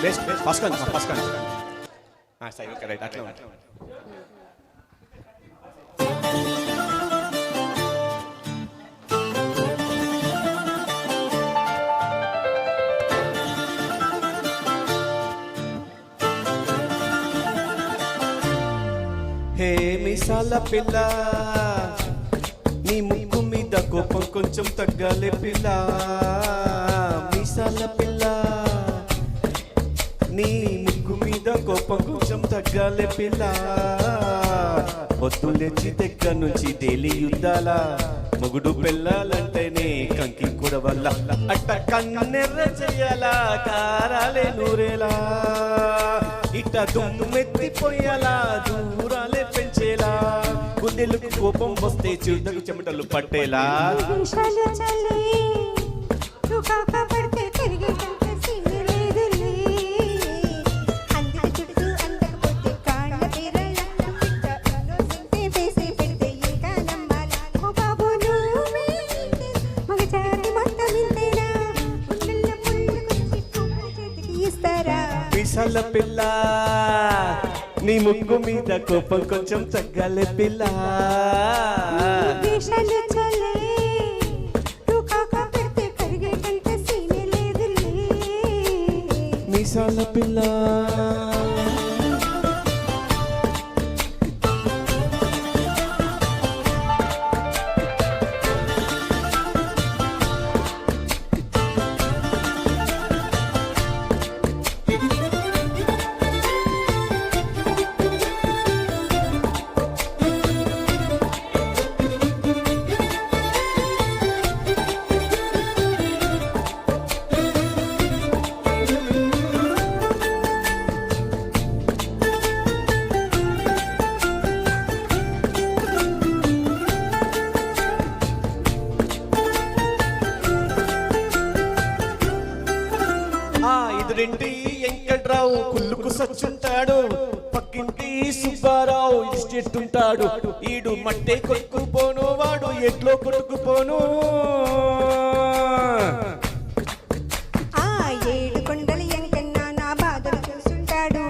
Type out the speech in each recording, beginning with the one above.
best first కానీ సై okay right అట్లా హే మిసాల పిల్ల నీ ముక్కు మీద కోపం కొంచెం తగ్గాలి పిల్ల మిసాల పిల్ల నీ ముక్కు మీద కోపం కొంచెం తగ్గాలి పిల్ల పొద్దులేచి దగ్గర నుంచి డైలీ యుద్ధాల మొగుడు పెళ్ళాలంటేనే కంకి కూడా వల్ల అట్ట కన్నెర్ర చెయ్యాలా కారాలే నూరేలా ఇట్ట దుమ్మెత్తిపోయాలా దూరాలే పెంచేలా గుండెలకు కోపం వస్తే చిరుతకు చెమటలు పట్టేలా మిసాల పిల్ల నీ ముక్కు మీద కోపం కొంచెం తగ్గాలి పిల్ల మిసాల పిల్ల ఎదురింటి వెంకట్రావు కుళ్ళుకు సచ్చుంటాడు పక్కింటి సుబ్బారావు ఇష్టెట్టుంటాడు ఈడు మట్టే కొట్టుకుపోను వాడు ఎట్లో కొట్టుకుపోను ఏడు కొండలు ఎంకన్నా నా బాధలు చూసుంటాడు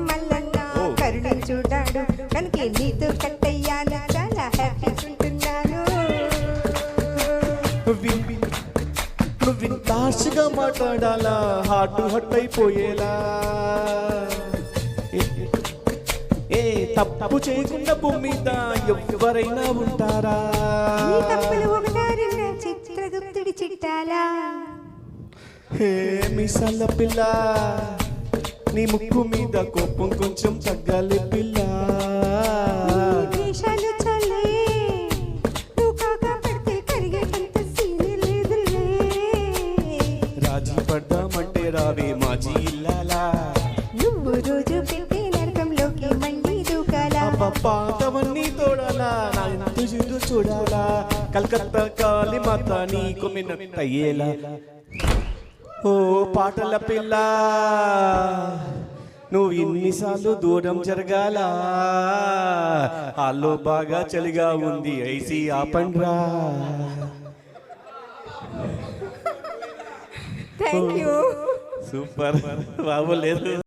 మల్లన్న కరుణించుంటాడు కనుక నీతో కట్టయ్యాను చాలా హ్యాపీ ఉంటున్నాను నువ్వు ఇంతాశగా మాట్లాడాలా హార్ట్ హట్ అయిపోయేలా ఏ తప్పు చేయకుండా భూమి మీద ఎవరైనా ఉంటారా చిత్రగుప్తుడి చిట్టాలా హే మిసాల పిల్ల నీ ముక్కు మీద కోపం కొంచెం తగ్గాలి పిల్ల పడ్డామంటే రావే మాజీ ఇల్లాలా నువ్వు రోజు పెట్టే నరకంలోకి మళ్ళీ దూకాలా పాతవన్నీ తోడాలా నా ఇంటి చూడాలా కలకత్తా కాలి మాత నీకు మిన్నయ్యేలా ఓ పాటల పిల్ల నువ్వు ఇన్నిసార్లు దూరం జరగాల ఆల్లో బాగా చలిగా ఉంది ఐసి ఆపండ్రా థ్యాంక్ యూ సూపర్ బాబు లేదు